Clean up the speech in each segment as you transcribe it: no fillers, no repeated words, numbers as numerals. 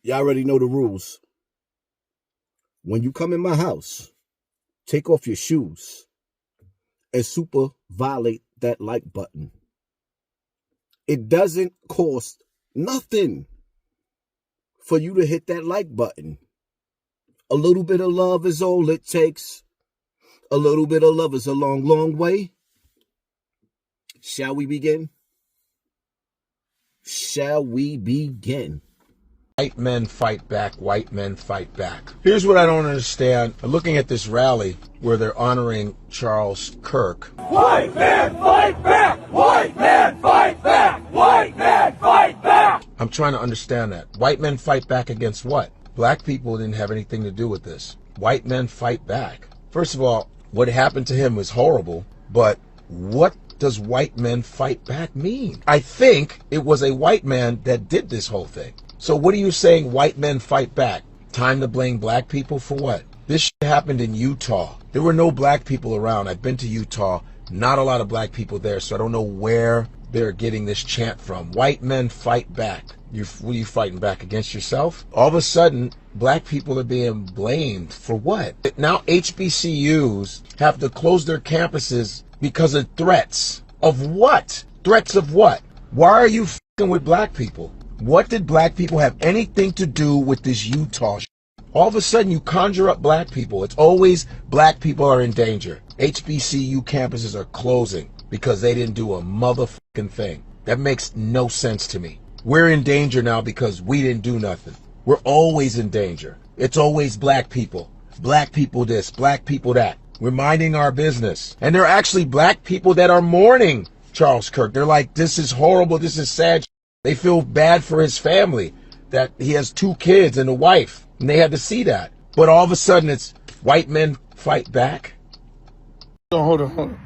Y'all already know the rules. When you come in my house, take off your shoes and super violate that like button. It doesn't cost nothing for you to hit that like button. A little bit of love is all it takes. A little bit of love is a long, long way. Shall we begin? Shall we begin? White men fight back, white men fight back. Here's what I don't understand. I'm looking at this rally where they're honoring Charles Kirk. White men fight back! White men fight back! White men fight back! I'm trying to understand that. White men fight back against what? Black people didn't have anything to do with this. White men fight back. First of all, what happened to him was horrible, but what does white men fight back mean? I think it was a white man that did this whole thing. So what are you saying white men fight back? Time to blame black people for what? This shit happened in Utah. There were no black people around. I've been to Utah. Not a lot of black people there, so I don't know where they're getting this chant from. White men fight back. What are you fighting back against yourself? All of a sudden, black people are being blamed for what? Now HBCUs have to close their campuses because of threats. Of what? Threats of what? Why are you f***ing with black people? What did black people have anything to do with this Utah shit? All of a sudden you conjure up black people. It's always black people are in danger. HBCU campuses are closing because they didn't do a motherfucking thing. That makes no sense to me. We're in danger now because we didn't do nothing. We're always in danger. It's always black people. Black people this, black people that. We're minding our business. And there are actually black people that are mourning Charles Kirk. They're like, this is horrible, this is sad. They feel bad for his family, that he has 2 kids and a wife, and they had to see that. But all of a sudden, it's white men fight back. Hold on.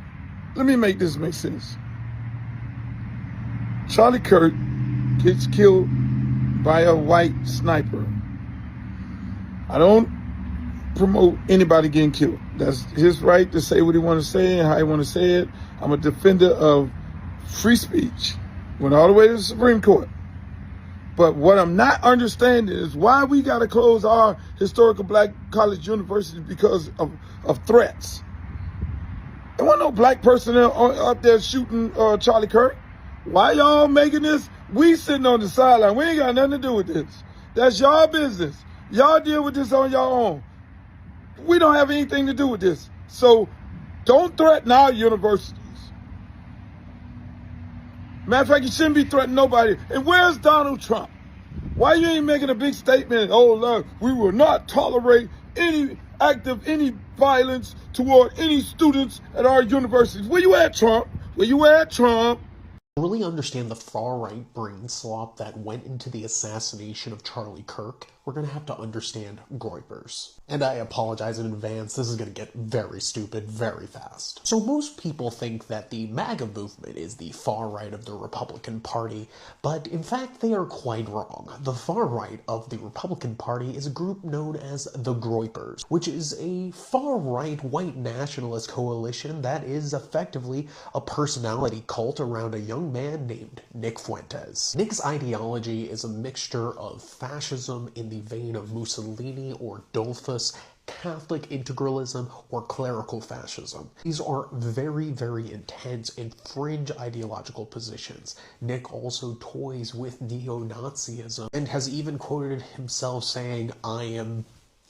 Let me make this make sense. Charlie Kirk gets killed by a white sniper. I don't promote anybody getting killed. That's his right to say what he want to say and how he want to say it. I'm a defender of free speech. Went all the way to the Supreme Court. But what I'm not understanding is why we got to close our historical black college universities because of threats. There wasn't no black person up there shooting Charlie Kirk. Why y'all making this? We sitting on the sideline. We ain't got nothing to do with this. That's y'all business. Y'all deal with this on your own. We don't have anything to do with this. So don't threaten our universities. Matter of fact, you shouldn't be threatening nobody. And where's Donald Trump? Why you ain't making a big statement? Oh, look, we will not tolerate any act of any violence toward any students at our universities. Where you at, Trump? Where you at, Trump? To really understand the far-right brain slop that went into the assassination of Charlie Kirk, we're going to have to understand groypers. And I apologize in advance, this is going to get very stupid very fast. So most people think that the MAGA movement is the far right of the Republican Party, but in fact they are quite wrong. The far right of the Republican Party is a group known as the groypers, which is a far-right white nationalist coalition that is effectively a personality cult around a young man named Nick Fuentes. Nick's ideology is a mixture of fascism in the vein of Mussolini or Dollfuss, Catholic integralism, or clerical fascism. These are very, very intense and fringe ideological positions. Nick also toys with neo-Nazism and has even quoted himself saying, I am,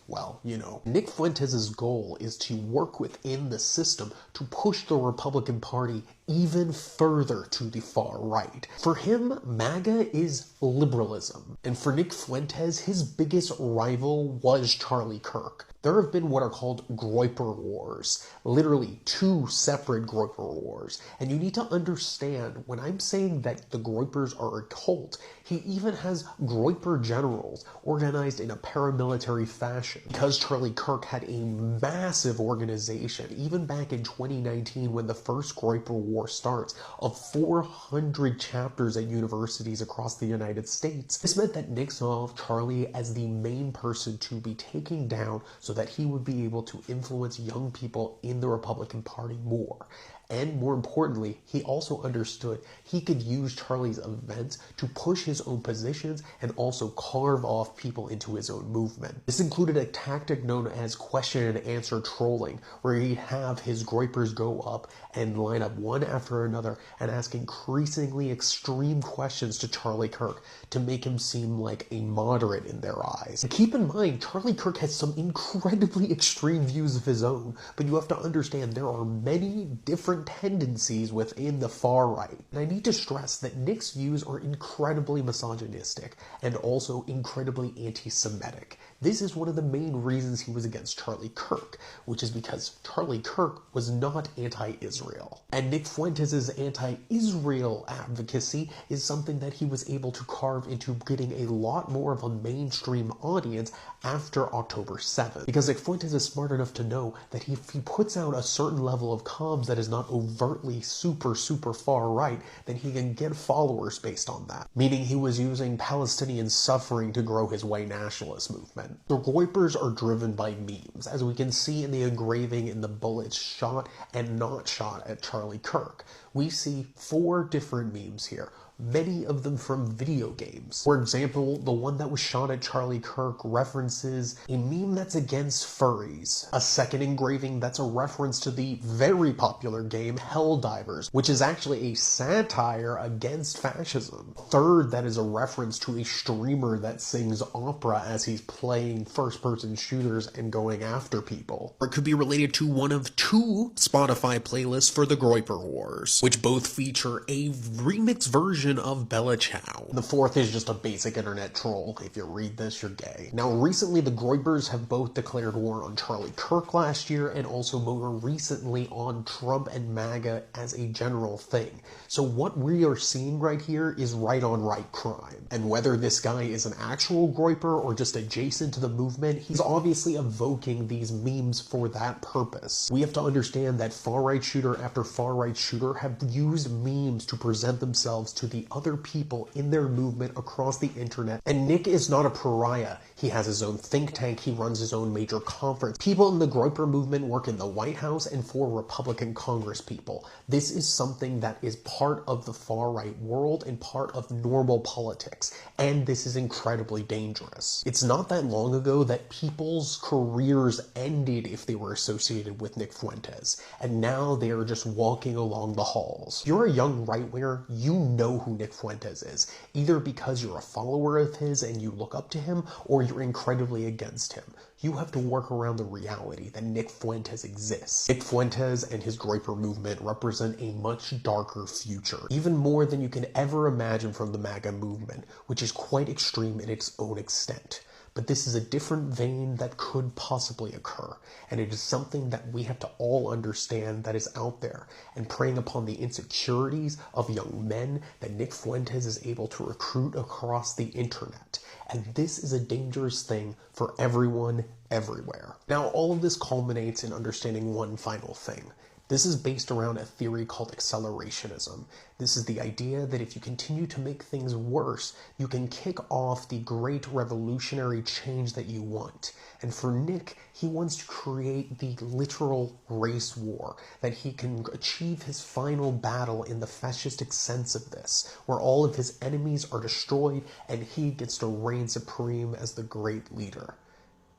well, you know. Nick Fuentes' goal is to work within the system to push the Republican Party even further to the far right. For him, MAGA is liberalism. And for Nick Fuentes, his biggest rival was Charlie Kirk. There have been what are called groper wars, literally 2 separate groper wars. And you need to understand, when I'm saying that the groypers are a cult, he even has groyper generals organized in a paramilitary fashion. Because Charlie Kirk had a massive organization, even back in 2019 when the first groyper war starts, of 400 chapters at universities across the United States. This meant that Nick saw Charlie as the main person to be taking down so that he would be able to influence young people in the Republican Party more. And more importantly, he also understood he could use Charlie's events to push his own positions and also carve off people into his own movement. This included a tactic known as question and answer trolling, where he'd have his groypers go up and line up one after another and ask increasingly extreme questions to Charlie Kirk to make him seem like a moderate in their eyes. And keep in mind, Charlie Kirk has some incredibly extreme views of his own, but you have to understand there are many different tendencies within the far right. And I need to stress that Nick's views are incredibly misogynistic and also incredibly anti-Semitic. This is one of the main reasons he was against Charlie Kirk, which is because Charlie Kirk was not anti-Israel. And Nick Fuentes' anti-Israel advocacy is something that he was able to carve into getting a lot more of a mainstream audience after October 7th. Because Nick Fuentes is smart enough to know that if he puts out a certain level of comms that is not overtly super far right, then he can get followers based on that. Meaning he was using Palestinian suffering to grow his white nationalist movement. The groypers are driven by memes, as we can see in the engraving in the bullets shot and not shot at Charlie Kirk. We see 4 different memes here, many of them from video games. For example, the one that was shot at Charlie Kirk references a meme that's against furries. A second engraving that's a reference to the very popular game Helldivers, which is actually a satire against fascism. A third that is a reference to a streamer that sings opera as he's playing first-person shooters and going after people. Or it could be related to one of 2 Spotify playlists for the Groyper Wars, which both feature a remix version of Bella Ciao. The fourth is just a basic internet troll. If you read this, you're gay. Now, recently, the Groypers have both declared war on Charlie Kirk last year and also more recently on Trump and MAGA as a general thing. So what we are seeing right here is right-on-right crime. And whether this guy is an actual Groyper or just adjacent to the movement, he's obviously evoking these memes for that purpose. We have to understand that far-right shooter after far-right shooter have used memes to present themselves to the other people in their movement across the internet. And Nick is not a pariah. He has his own think tank, he runs his own major conference. People in the Groyper movement work in the White House and for Republican Congress people. This is something that is part of the far-right world and part of normal politics. And this is incredibly dangerous. It's not that long ago that people's careers ended if they were associated with Nick Fuentes. And now they are just walking along the halls. If you're a young right-winger, you know who Nick Fuentes is, either because you're a follower of his and you look up to him, or you're incredibly against him. You have to work around the reality that Nick Fuentes exists. Nick Fuentes and his Groyper movement represent a much darker future, even more than you can ever imagine from the MAGA movement, which is quite extreme in its own extent. But this is a different vein that could possibly occur, and it is something that we have to all understand that is out there, and preying upon the insecurities of young men that Nick Fuentes is able to recruit across the internet. And this is a dangerous thing for everyone, everywhere. Now, all of this culminates in understanding one final thing. This is based around a theory called accelerationism. This is the idea that if you continue to make things worse, you can kick off the great revolutionary change that you want. And for Nick, he wants to create the literal race war, that he can achieve his final battle in the fascistic sense of this, where all of his enemies are destroyed and he gets to reign supreme as the great leader.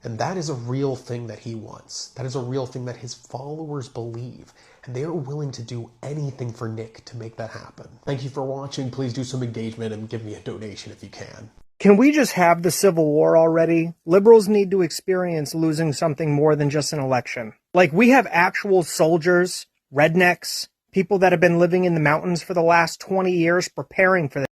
And that is a real thing that he wants. That is a real thing that his followers believe. And they are willing to do anything for Nick to make that happen. Thank you for watching. Please do some engagement and give me a donation if you can. Can we just have the Civil War already? Liberals need to experience losing something more than just an election. Like, we have actual soldiers, rednecks, people that have been living in the mountains for the last 20 years preparing for this.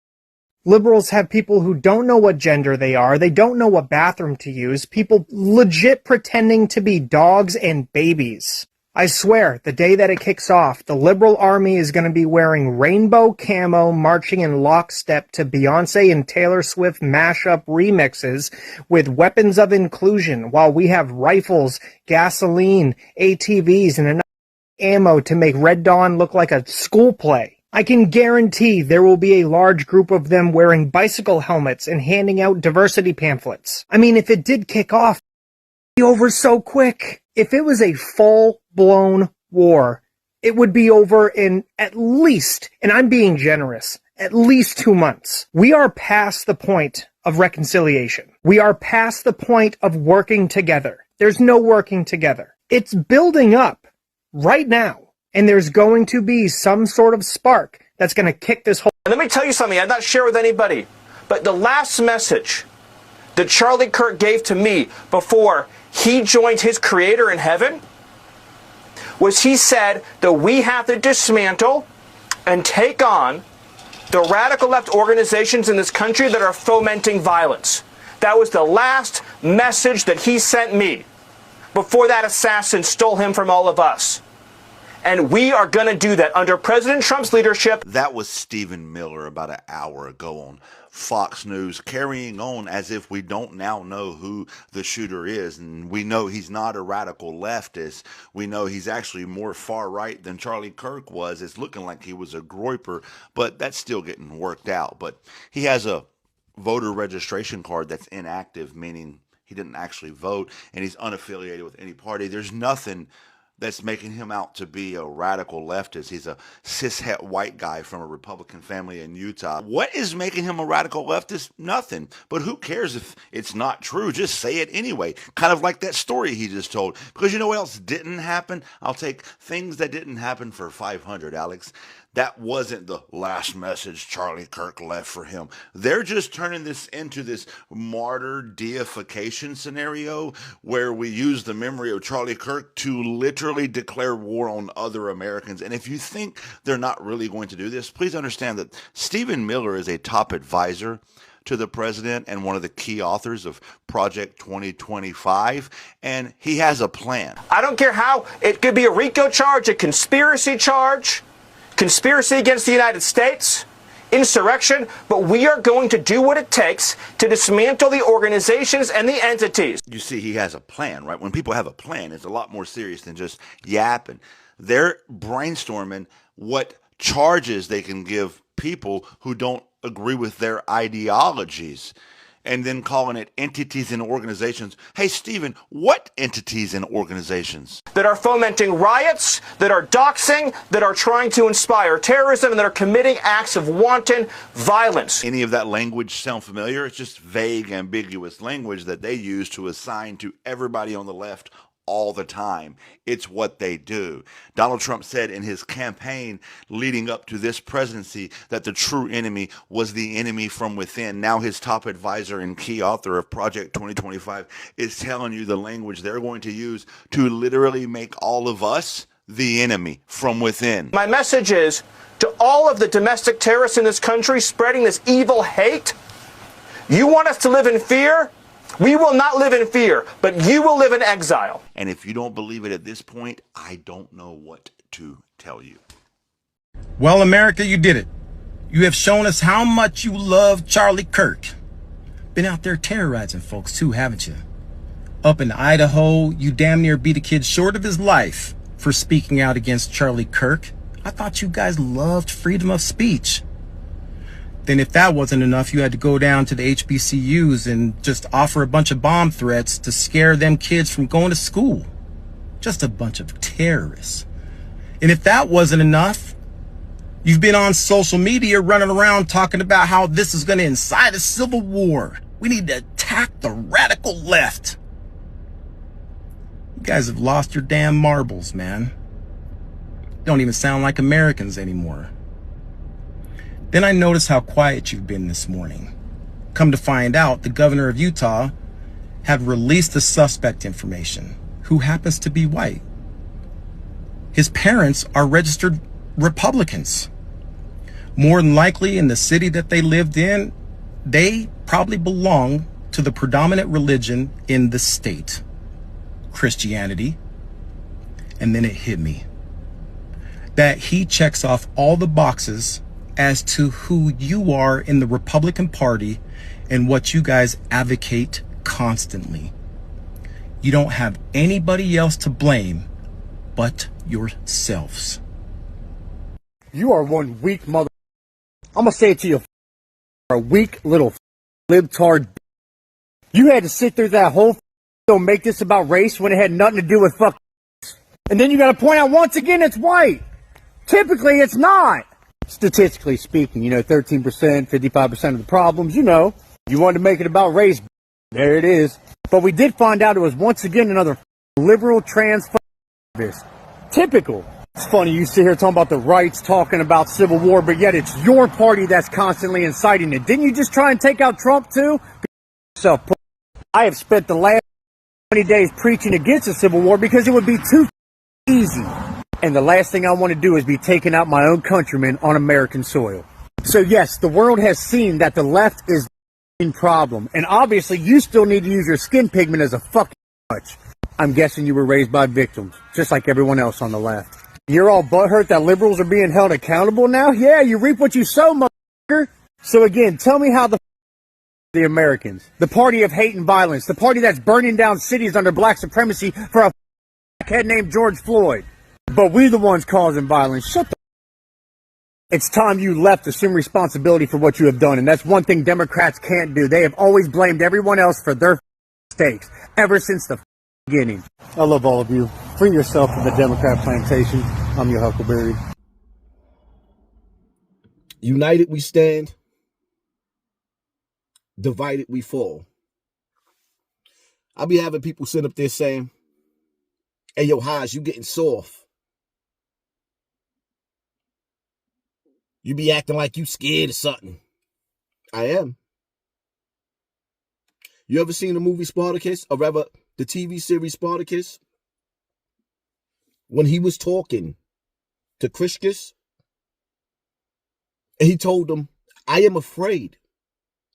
Liberals have people who don't know what gender they are, they don't know what bathroom to use, people legit pretending to be dogs and babies. I swear, the day that it kicks off, the liberal army is going to be wearing rainbow camo, marching in lockstep to Beyonce and Taylor Swift mashup remixes with weapons of inclusion, while we have rifles, gasoline, ATVs, and enough ammo to make Red Dawn look like a school play. I can guarantee there will be a large group of them wearing bicycle helmets and handing out diversity pamphlets. I mean, if it did kick off, it'd be over so quick. If it was a full-blown war, it would be over in at least, and I'm being generous, at least 2 months. We are past the point of reconciliation. We are past the point of working together. There's no working together. It's building up right now, and there's going to be some sort of spark that's going to kick this whole... And let me tell you something I've not shared with anybody, but the last message that Charlie Kirk gave to me before he joined his creator in heaven was he said that we have to dismantle and take on the radical left organizations in this country that are fomenting violence. That was the last message that he sent me before that assassin stole him from all of us. And we are going to do that under President Trump's leadership. That was Stephen Miller about an hour ago on Fox News, carrying on as if we don't now know who the shooter is. And we know he's not a radical leftist. We know he's actually more far right than Charlie Kirk was. It's looking like he was a groper, but that's still getting worked out. But he has a voter registration card that's inactive, meaning he didn't actually vote, and he's unaffiliated with any party. There's nothing that's making him out to be a radical leftist. He's a cishet white guy from a Republican family in Utah. What is making him a radical leftist? Nothing. But who cares if it's not true? Just say it anyway. Kind of like that story he just told. Because you know what else didn't happen? I'll take things that didn't happen for 500, Alex. That wasn't the last message Charlie Kirk left for him. They're just turning this into this martyr deification scenario where we use the memory of Charlie Kirk to literally declare war on other Americans. And if you think they're not really going to do this, please understand that Stephen Miller is a top advisor to the president and one of the key authors of Project 2025, and he has a plan. I don't care how, it could be a RICO charge, a conspiracy charge, conspiracy against the United States, insurrection, but we are going to do what it takes to dismantle the organizations and the entities. You see, he has a plan, right? When people have a plan, it's a lot more serious than just yapping. They're brainstorming what charges they can give people who don't agree with their ideologies, and then calling it entities and organizations. Hey, Stephen, what entities and organizations? That are fomenting riots, that are doxing, that are trying to inspire terrorism, and that are committing acts of wanton violence. Any of that language sound familiar? It's just vague, ambiguous language that they use to assign to everybody on the left all the time. It's what they do. Donald Trump said in his campaign leading up to this presidency that the true enemy was the enemy from within. Now his top advisor and key author of Project 2025 is telling you the language they're going to use to literally make all of us the enemy from within. My message is to all of the domestic terrorists in this country spreading this evil hate. You want us to live in fear? We will not live in fear, but you will live in exile. And if you don't believe it at this point, I don't know what to tell you. Well, America, you did it. You have shown us how much you love Charlie Kirk. Been out there terrorizing folks too, haven't you? Up in Idaho, you damn near beat a kid short of his life for speaking out against Charlie Kirk. I thought you guys loved freedom of speech. Then if that wasn't enough, you had to go down to the HBCUs and just offer a bunch of bomb threats to scare them kids from going to school. Just a bunch of terrorists. And if that wasn't enough, you've been on social media running around talking about how this is going to incite a civil war. We need to attack the radical left. You guys have lost your damn marbles, man. Don't even sound like Americans anymore. Then I noticed how quiet you've been this morning. Come to find out, the governor of Utah had released the suspect information, who happens to be white. His parents are registered Republicans. More than likely, in the city that they lived in, they probably belong to the predominant religion in the state, Christianity. And then it hit me that he checks off all the boxes as to who you are in the Republican Party and what you guys advocate constantly. You don't have anybody else to blame but yourselves. You are one weak mother. I'm gonna say it to you. A weak little libtard. You had to sit through that whole don't make this about race when it had nothing to do with fuck. And then you gotta point out once again it's white. Typically, it's not. Statistically speaking, 13%, 55% of the problems, you wanted to make it about race. There it is. But we did find out it was once again another liberal trans. Typical. It's funny, you sit here talking about the rights, talking about civil war, but yet it's your party that's constantly inciting it. Didn't you just try and take out Trump too? So, I have spent the last 20 days preaching against a civil war because it would be too easy. And the last thing I want to do is be taking out my own countrymen on American soil. So yes, the world has seen that the left is the problem. And obviously you still need to use your skin pigment as a fucking crutch. I'm guessing you were raised by victims, just like everyone else on the left. You're all butthurt that liberals are being held accountable now? Yeah, you reap what you sow, motherfucker. So again, tell me how the Americans, the party of hate and violence, the party that's burning down cities under black supremacy for a head named George Floyd. But we the ones causing violence. Shut the. It's time you left assume responsibility for what you have done. And that's one thing Democrats can't do. They have always blamed everyone else for their mistakes ever since the beginning. I love all of you. Free yourself from the Democrat plantation. I'm your Huckleberry. United we stand. Divided we fall. I'll be having people sit up there saying, hey, yo, Hodge, you getting soft. You be acting like you scared of something. I am. You ever seen the movie Spartacus? Or rather, the TV series Spartacus? When he was talking to Christus, and he told him, I am afraid.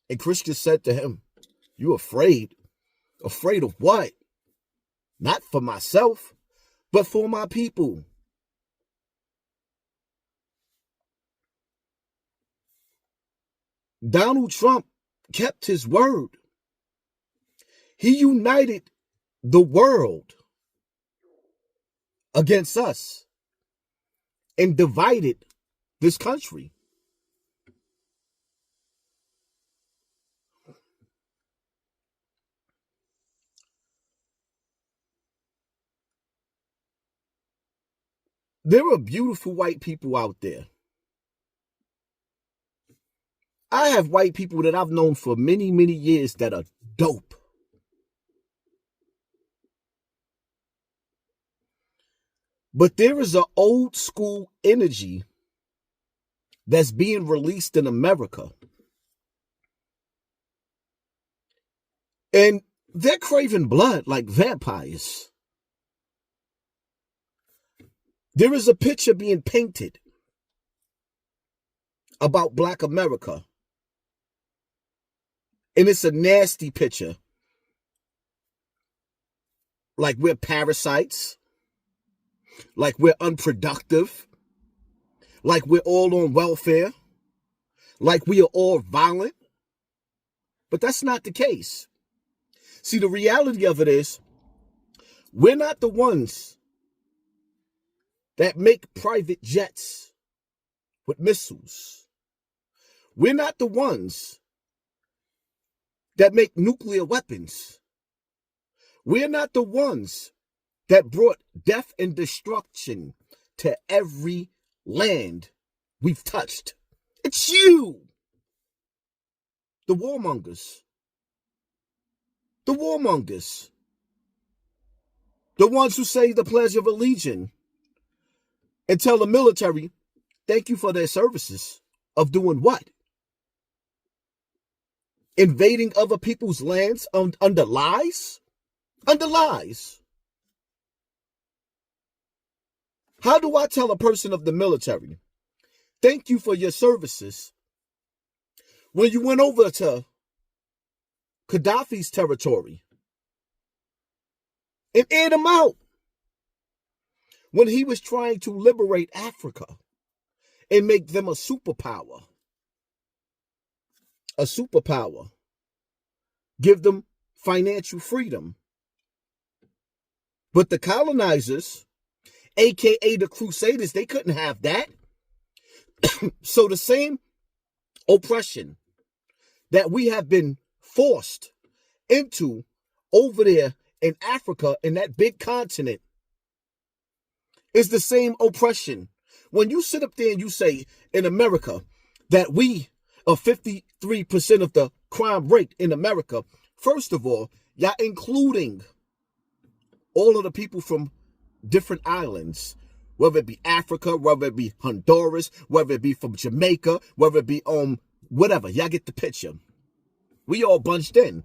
And Christus said to him, you afraid? Afraid of what? Not for myself, but for my people. Donald Trump kept his word. He united the world against us and divided this country. There are beautiful white people out there. I have white people that I've known for many, many years that are dope. But there is an old school energy that's being released in America. And they're craving blood like vampires. There is a picture being painted about Black America. And it's a nasty picture. Like we're parasites. Like we're unproductive. Like we're all on welfare. Like we are all violent. But that's not the case. See, the reality of it is, we're not the ones that make private jets with missiles. We're not the ones that make nuclear weapons. We're not the ones that brought death and destruction to every land we've touched. It's you, the warmongers. The warmongers. The ones who say the Pledge of Allegiance and tell the military, thank you for their services. Of doing what? Invading other people's lands under lies? Under lies. How do I tell a person of the military, thank you for your services, when you went over to Gaddafi's territory and aired him out when he was trying to liberate Africa and make them a superpower? A superpower. Give them financial freedom. But the colonizers, aka the Crusaders, they couldn't have that. So the same oppression that we have been forced into over there in Africa, in that big continent, is the same oppression when you sit up there and you say in America that we are 53% of the crime rate in America, first of all, y'all including all of the people from different islands, whether it be Africa, whether it be Honduras, whether it be from Jamaica, whether it be whatever. Y'all get the picture. We all bunched in.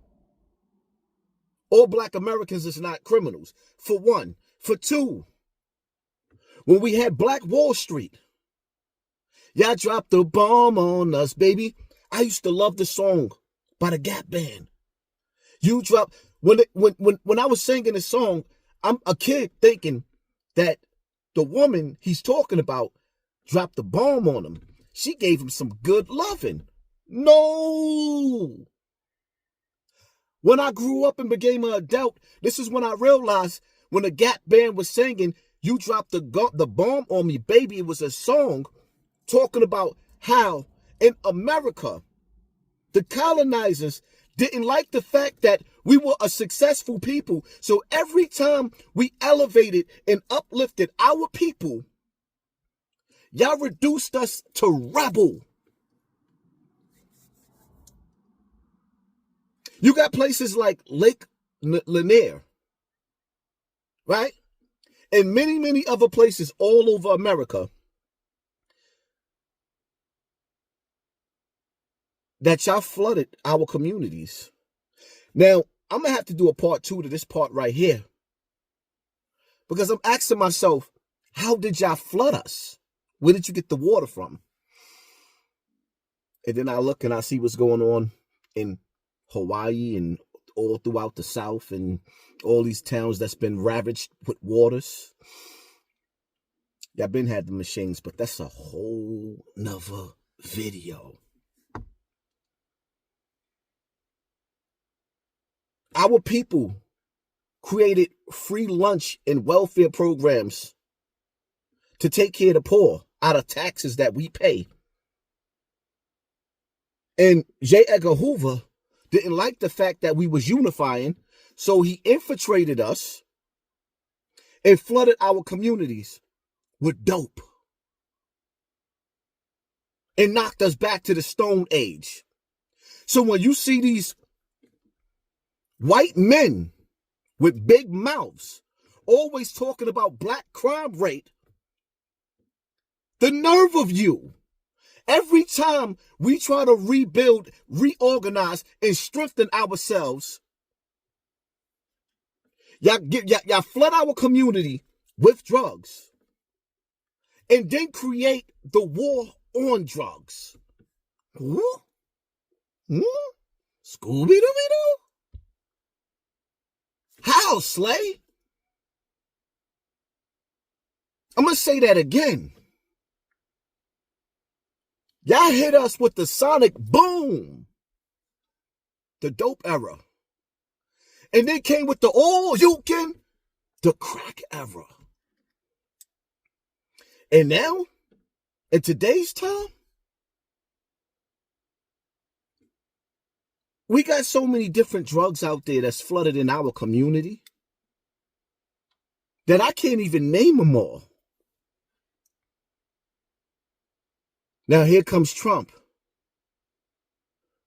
All black Americans is not criminals, for one. For two, when we had Black Wall Street, y'all dropped the bomb on us, baby. I used to love the song by the Gap Band. You dropped, when I was singing the song, I'm a kid thinking that the woman he's talking about dropped the bomb on him. She gave him some good loving. No. When I grew up and became an adult, this is when I realized when the Gap Band was singing, you dropped the bomb on me, baby. It was a song talking about how in America, the colonizers didn't like the fact that we were a successful people. So every time we elevated and uplifted our people, y'all reduced us to rebel. You got places like Lake Lanier, right? And many, many other places all over America that y'all flooded our communities. Now, I'm going to have to do a part 2 to this part right here. Because I'm asking myself, how did y'all flood us? Where did you get the water from? And then I look and I see what's going on in Hawaii and all throughout the South and all these towns that's been ravaged with waters. Y'all been had the machines, but that's a whole nother video. Our people created free lunch and welfare programs to take care of the poor out of taxes that we pay. And J. Edgar Hoover didn't like the fact that we was unifying, so he infiltrated us and flooded our communities with dope and knocked us back to the Stone Age. So when you see these white men with big mouths always talking about black crime rate, the nerve of you. Every time we try to rebuild, reorganize, and strengthen ourselves, y'all flood our community with drugs and then create the war on drugs. Scooby-Dooby-Doo? How, Slay? I'm going to say that again. Y'all hit us with the sonic boom, the dope era. And then came with the the crack era. And now, in today's time, we got so many different drugs out there that's flooded in our community that I can't even name them all. Now here comes Trump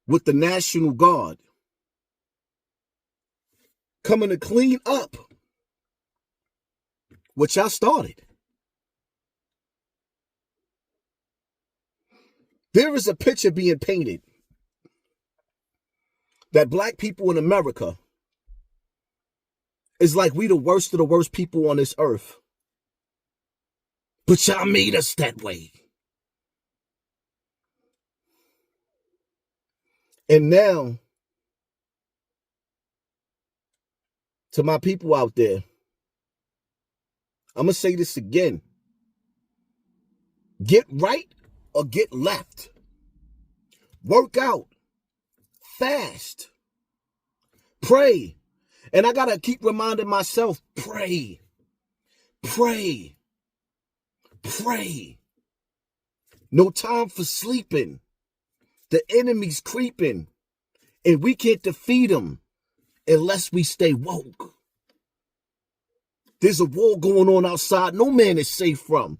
with the National Guard coming to clean up what y'all started. There is a picture being painted that black people in America is like we the worst of the worst people on this earth. But y'all made us that way. And now, to my people out there, I'm going to say this again. Get right or get left. Work out. Fast. Pray. And I got to keep reminding myself, pray. Pray. Pray. No time for sleeping. The enemy's creeping, and we can't defeat him unless we stay woke. There's a war going on outside no man is safe from.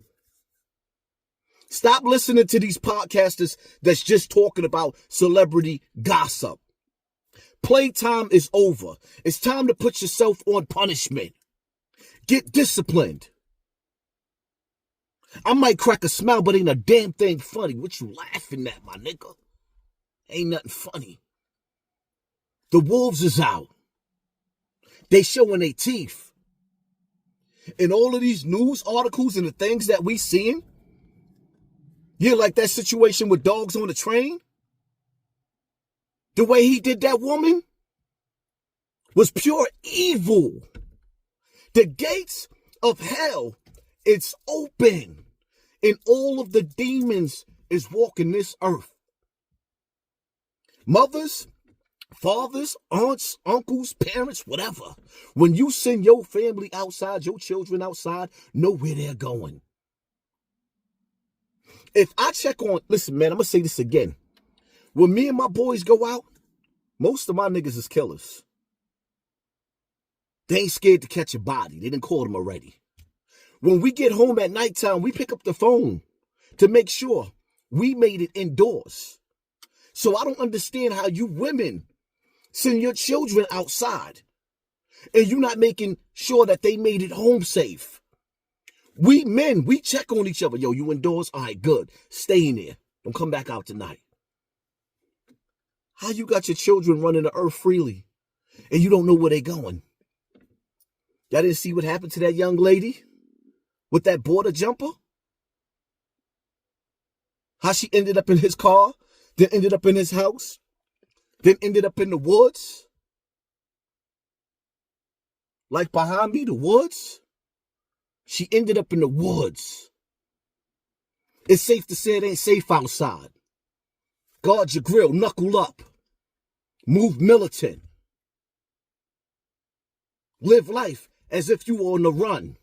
Stop listening to these podcasters that's just talking about celebrity gossip. Playtime is over. It's time to put yourself on punishment. Get disciplined. I might crack a smile, but ain't a damn thing funny. What you laughing at, my nigga? Ain't nothing funny. The wolves is out. They showing their teeth. And all of these news articles and the things that we seeing, yeah, like that situation with dogs on the train. The way he did that woman was pure evil. The gates of hell, it's open. And all of the demons is walking this earth. Mothers, fathers, aunts, uncles, parents, whatever. When you send your family outside, your children outside, know where they're going. If I check on, listen, man, I'm going to say this again. When me and my boys go out, most of my niggas is killers. They ain't scared to catch a body. They done caught them already. When we get home at nighttime, we pick up the phone to make sure we made it indoors. So I don't understand how you women send your children outside and you not making sure that they made it home safe. We men, we check on each other. Yo, you indoors? All right, good. Stay in there. Don't come back out tonight. How you got your children running the earth freely and you don't know where they going? Y'all didn't see what happened to that young lady with that border jumper? How she ended up in his car, then ended up in his house, then ended up in the woods? Like behind me, the woods? She ended up in the woods. It's safe to say it ain't safe outside. Guard your grill, knuckle up. Move militant. Live life as if you were on the run.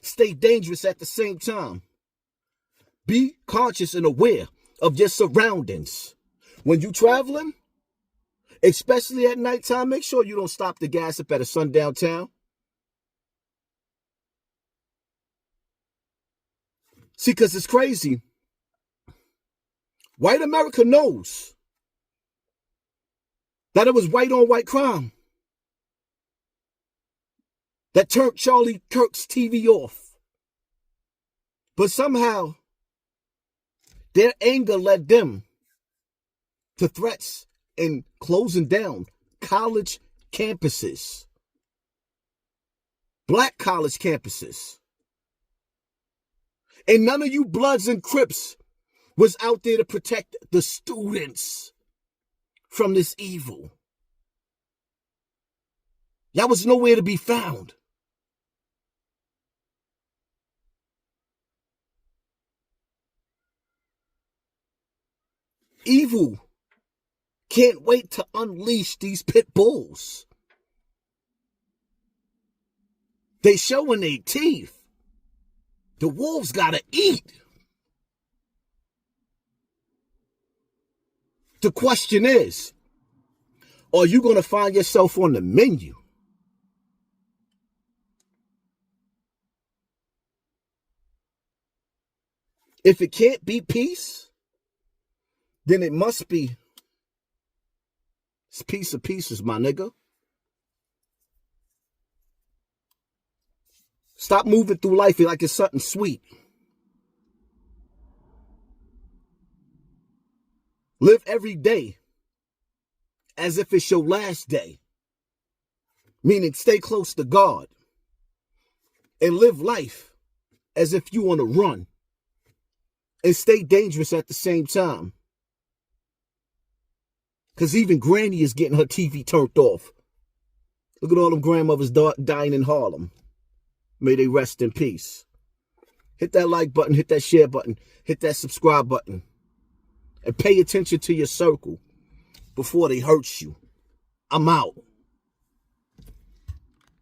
Stay dangerous at the same time. Be conscious and aware of your surroundings. When you traveling, especially at nighttime, make sure you don't stop to gas up at a sundown town. See, because it's crazy. White America knows that it was white on white crime that turned Charlie Kirk's TV off. But somehow, their anger led them to threats and closing down college campuses, black college campuses. And none of you Bloods and Crips was out there to protect the students from this evil. Y'all was nowhere to be found. Evil can't wait to unleash these pit bulls. They showing their teeth. The wolves gotta eat. The question is, are you gonna find yourself on the menu? If it can't be peace, then it must be it's piece of pieces, my nigga. Stop moving through life like it's something sweet. Live every day as if it's your last day. Meaning stay close to God. And live life as if you on a run. And stay dangerous at the same time. Because even Granny is getting her TV turned off. Look at all them grandmothers dying in Harlem. May they rest in peace. Hit that like button, hit that share button, hit that subscribe button. And pay attention to your circle before they hurt you. I'm out.